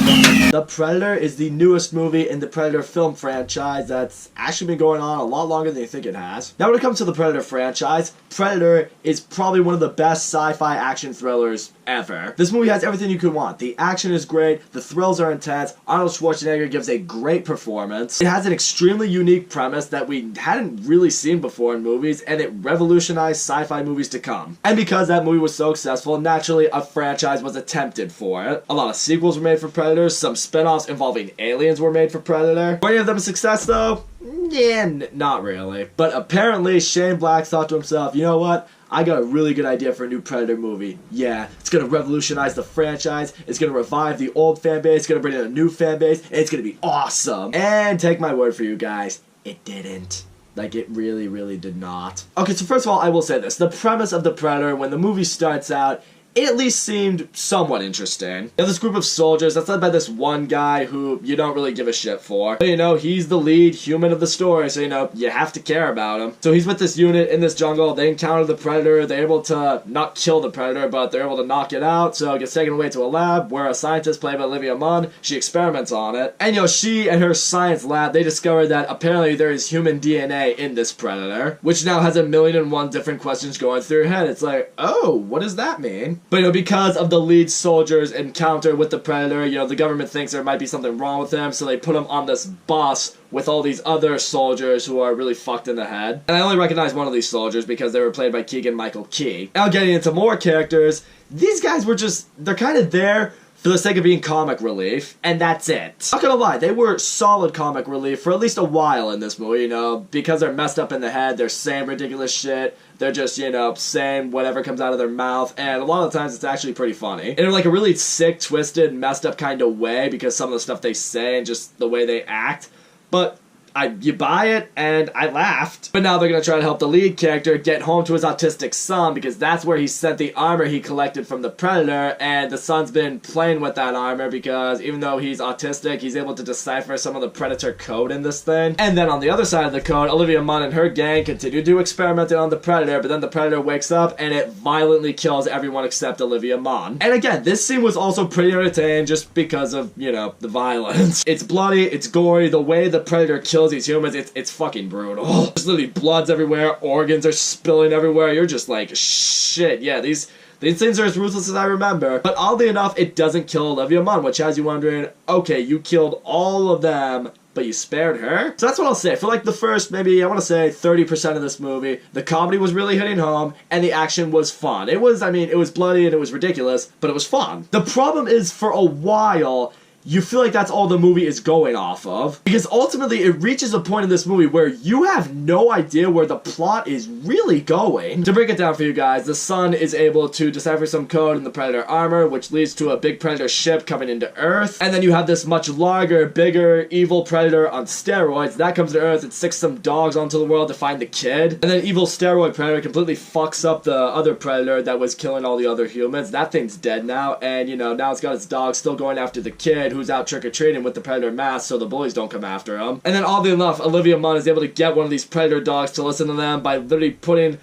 The Predator is the newest movie in the Predator film franchise that's actually been going on a lot longer than you think it has. Now when it comes to the Predator franchise, Predator is probably one of the best sci-fi action thrillers ever. This movie has everything you could want. The action is great, the thrills are intense, Arnold Schwarzenegger gives a great performance. It has an extremely unique premise that we hadn't really seen before in movies, and it revolutionized sci-fi movies to come. And because that movie was so successful, naturally a franchise was attempted for it. A lot of sequels were made for Predator, some spin-offs involving aliens were made for Predator. Were any of them a success though? Yeah, not really. But apparently Shane Black thought to himself, you know what? I got a really good idea for a new Predator movie. Yeah, it's gonna revolutionize the franchise, it's gonna revive the old fan base, it's gonna bring in a new fan base, and it's gonna be awesome. And take my word for you guys, it didn't. Like, it really, really did not. Okay, so first of all, I will say this. The premise of The Predator, when the movie starts out, it at least seemed somewhat interesting. You have this group of soldiers that's led by this one guy who you don't really give a shit for. But, you know, he's the lead human of the story, so, you know, you have to care about him. So he's with this unit in this jungle. They encounter the Predator. They're able to not kill the Predator, but they're able to knock it out. So it gets taken away to a lab where a scientist played by Olivia Munn, she experiments on it. And, you know, she and her science lab, they discover that apparently there is human DNA in this Predator, which now has 1,000,001 different questions going through her head. It's like, oh, what does that mean? But, you know, because of the lead soldier's encounter with the Predator, you know, the government thinks there might be something wrong with him, so they put him on this bus with all these other soldiers who are really fucked in the head. And I only recognize one of these soldiers because they were played by Keegan-Michael Key. Now getting into more characters, these guys were just, they're kind of there for the sake of being comic relief, and that's it. Not gonna lie, they were solid comic relief for at least a while in this movie, you know, because they're messed up in the head, they're saying ridiculous shit, they're just, you know, saying whatever comes out of their mouth, and a lot of the times it's actually pretty funny. In like a really sick, twisted, messed up kind of way, because some of the stuff they say and just the way they act, but you buy it, and I laughed. But now they're gonna try to help the lead character get home to his autistic son, because that's where he sent the armor he collected from the Predator, and the son's been playing with that armor because even though he's autistic, he's able to decipher some of the Predator code in this thing. And then on the other side of the code, Olivia Munn and her gang continue to experiment on the Predator, but then the Predator wakes up and it violently kills everyone except Olivia Munn. And again, this scene was also pretty entertaining just because of, you know, the violence. It's bloody, it's gory, the way the Predator kills these humans, it's fucking brutal. There's literally bloods everywhere, organs are spilling everywhere, you're just like, shit, yeah, these things are as ruthless as I remember. But oddly enough, it doesn't kill Olivia Munn, which has you wondering, okay, you killed all of them, but you spared her? So that's what I'll say. For like the first, maybe, I want to say 30% of this movie, the comedy was really hitting home, and the action was fun. It was, I mean, it was bloody and it was ridiculous, but it was fun. The problem is, for a while, you feel like that's all the movie is going off of. Because ultimately, it reaches a point in this movie where you have no idea where the plot is really going. To break it down for you guys, the son is able to decipher some code in the Predator armor, which leads to a big Predator ship coming into Earth. And then you have this much larger, bigger, evil Predator on steroids. That comes to Earth, it sticks some dogs onto the world to find the kid. And then evil steroid Predator completely fucks up the other Predator that was killing all the other humans. That thing's dead now, and you know, now it's got its dog still going after the kid who's out trick-or-treating with the Predator mask so the bullies don't come after him. And then oddly enough, Olivia Munn is able to get one of these Predator dogs to listen to them by literally putting,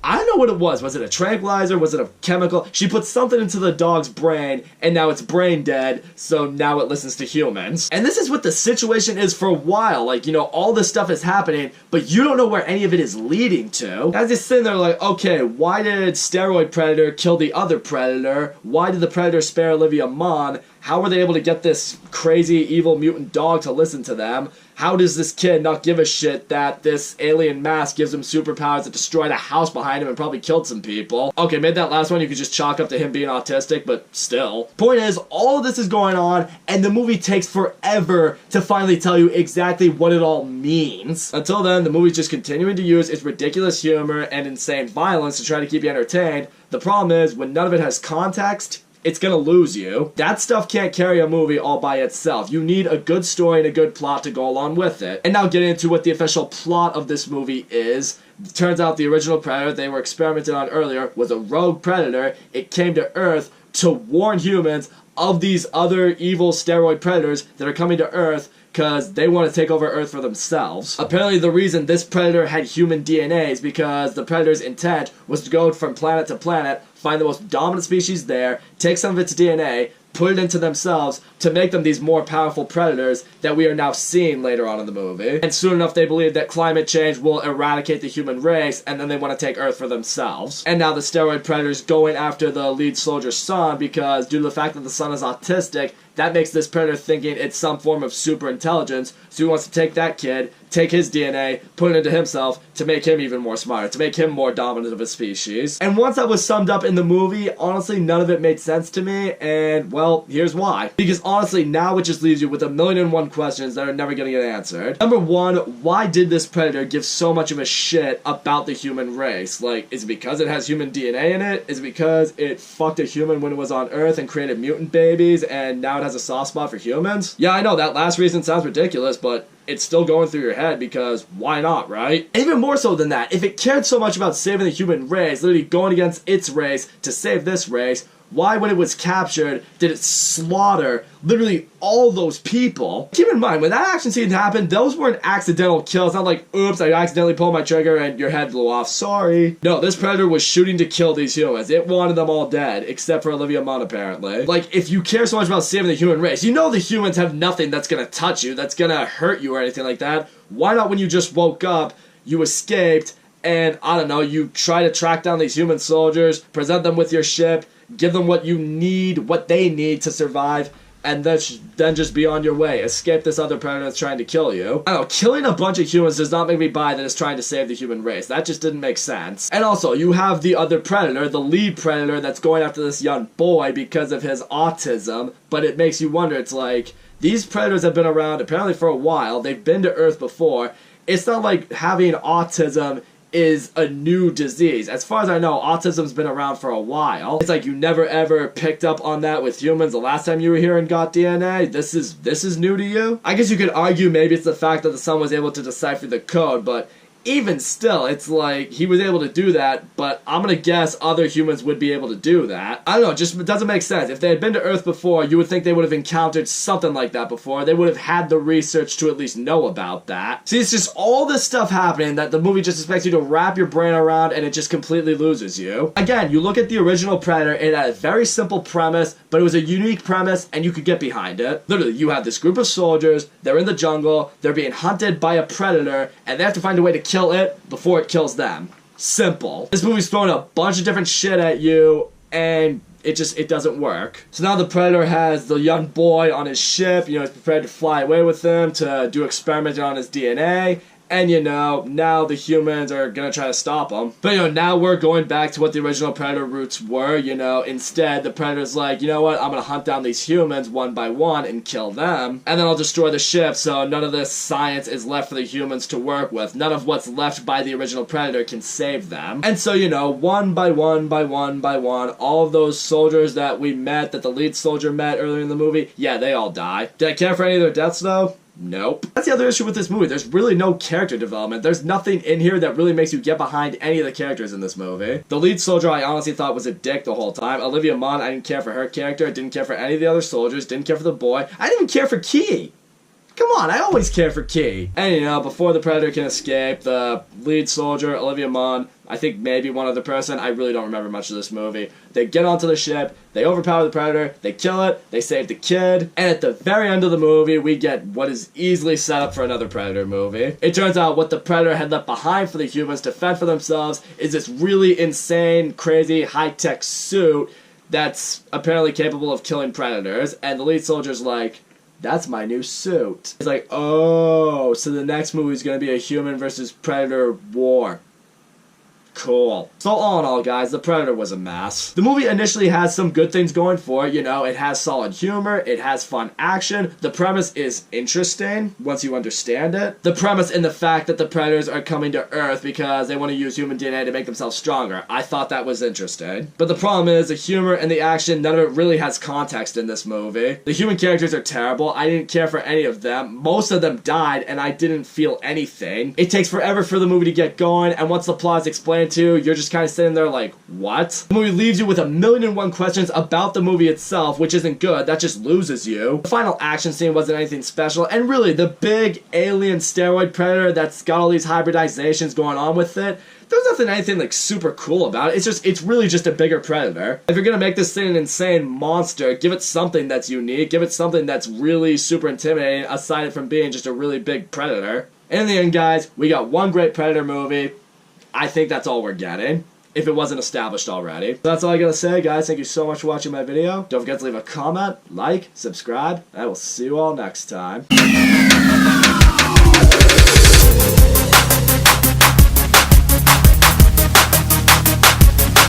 I don't know what it was. Was it a tranquilizer? Was it a chemical? She put something into the dog's brain, and now it's brain dead, so now it listens to humans. And this is what the situation is for a while. Like, you know, all this stuff is happening, but you don't know where any of it is leading to. I was just sitting there like, okay, why did Steroid Predator kill the other Predator? Why did the Predator spare Olivia Munn? How were they able to get this crazy, evil mutant dog to listen to them? How does this kid not give a shit that this alien mask gives him superpowers that destroyed a house behind him and probably killed some people? Okay, maybe that last one you could just chalk up to him being autistic, but still. Point is, all of this is going on, and the movie takes forever to finally tell you exactly what it all means. Until then, the movie's just continuing to use its ridiculous humor and insane violence to try to keep you entertained. The problem is, when none of it has context, it's gonna lose you. That stuff can't carry a movie all by itself. You need a good story and a good plot to go along with it. And now getting into what the official plot of this movie is. It turns out the original Predator they were experimenting on earlier was a rogue Predator. It came to Earth to warn humans of these other evil steroid predators that are coming to Earth because they want to take over Earth for themselves. Apparently the reason this Predator had human DNA is because the Predator's intent was to go from planet to planet, find the most dominant species there, take some of its DNA, put it into themselves to make them these more powerful predators that we are now seeing later on in the movie. And soon enough, they believe that climate change will eradicate the human race, and then they want to take Earth for themselves. And now the steroid predator's going after the lead soldier's son because due to the fact that the son is autistic, that makes this predator thinking it's some form of super intelligence, so he wants to take that kid, take his DNA, put it into himself to make him even more smarter, to make him more dominant of his species. And once that was summed up in the movie, honestly, none of it made sense to me, and, well, here's why. Because honestly, now it just leaves you with 1,000,001 questions that are never gonna get answered. Number one, why did this predator give so much of a shit about the human race? Like, is it because it has human DNA in it? Is it because it fucked a human when it was on Earth and created mutant babies, and now it has a soft spot for humans? Yeah, I know, that last reason sounds ridiculous, but it's still going through your head because why not, right? And even more so than that, if it cared so much about saving the human race, literally going against its race to save this race, why, when it was captured, did it slaughter literally all those people? Keep in mind, when that action scene happened, those weren't accidental kills. Not like, oops, I accidentally pulled my trigger and your head blew off. Sorry. No, this predator was shooting to kill these humans. It wanted them all dead, except for Olivia Munn, apparently. Like, if you care so much about saving the human race, you know the humans have nothing that's gonna touch you, that's gonna hurt you or anything like that. Why not, when you just woke up, you escaped, and, I don't know, you try to track down these human soldiers, present them with your ship, give them what you need, what they need to survive, and then just be on your way. Escape this other predator that's trying to kill you. I don't know, killing a bunch of humans does not make me buy that it's trying to save the human race. That just didn't make sense. And also, you have the other predator, the lead predator that's going after this young boy because of his autism, but it makes you wonder, it's like, these predators have been around apparently for a while, they've been to Earth before. It's not like having autism is a new disease. As far as I know, autism's been around for a while. It's like you never ever picked up on that with humans the last time you were here and got DNA. This is new to you? I guess you could argue maybe it's the fact that the son was able to decipher the code, but even still, it's like, he was able to do that, but I'm gonna guess other humans would be able to do that. I don't know, just it doesn't make sense. If they had been to Earth before, you would think they would have encountered something like that before. They would have had the research to at least know about that. See, it's just all this stuff happening that the movie just expects you to wrap your brain around, and it just completely loses you. Again, you look at the original Predator, it had a very simple premise, but it was a unique premise, and you could get behind it. Literally, you have this group of soldiers, they're in the jungle, they're being hunted by a predator, and they have to find a way to kill it before it kills them. Simple. This movie's throwing a bunch of different shit at you, and it doesn't work. So now the Predator has the young boy on his ship, you know, he's prepared to fly away with him to do experimenting on his DNA, and you know, now the humans are gonna try to stop him. But you know, now we're going back to what the original Predator roots were, you know, instead the Predator's like, you know what, I'm gonna hunt down these humans one by one and kill them, and then I'll destroy the ship so none of this science is left for the humans to work with. None of what's left by the original Predator can save them. And so, you know, one by one by one by one, all of those soldiers that we met, that the lead soldier met earlier in the movie, yeah, they all die. Did I care for any of their deaths though? Nope. That's the other issue with this movie. There's really no character development. There's nothing in here that really makes you get behind any of the characters in this movie. The lead soldier I honestly thought was a dick the whole time. Olivia Munn, I didn't care for her character. I didn't care for any of the other soldiers. Didn't care for the boy. I didn't even care for Key. Come on, I always care for Key. And you know, before the Predator can escape, the lead soldier, Olivia Munn, I think maybe one other person, I really don't remember much of this movie. They get onto the ship, they overpower the Predator, they kill it, they save the kid, and at the very end of the movie, we get what is easily set up for another Predator movie. It turns out what the Predator had left behind for the humans to fend for themselves is this really insane, crazy, high-tech suit that's apparently capable of killing predators, and the lead soldier's like, that's my new suit. It's like, oh, so the next movie is going to be a human versus predator war. Cool. So all in all, guys, The Predator was a mess. The movie initially has some good things going for it, you know, it has solid humor, it has fun action, the premise is interesting once you understand it. The premise in the fact that the Predators are coming to Earth because they want to use human DNA to make themselves stronger. I thought that was interesting. But the problem is, the humor and the action, none of it really has context in this movie. The human characters are terrible, I didn't care for any of them, most of them died, and I didn't feel anything. It takes forever for the movie to get going, and once the plot is explained to, you're just kind of sitting there like, what? The movie leaves you with 1,000,001 questions about the movie itself, which isn't good, that just loses you. The final action scene wasn't anything special, and really, the big alien steroid predator that's got all these hybridizations going on with it, there's nothing anything like super cool about it. It's really just a bigger predator. If you're gonna make this thing an insane monster, give it something that's unique, give it something that's really super intimidating aside from being just a really big predator. In the end, guys, we got one great Predator movie. I think that's all we're getting, if it wasn't established already. So that's all I gotta say, guys. Thank you so much for watching my video. Don't forget to leave a comment, like, subscribe, and I will see you all next time.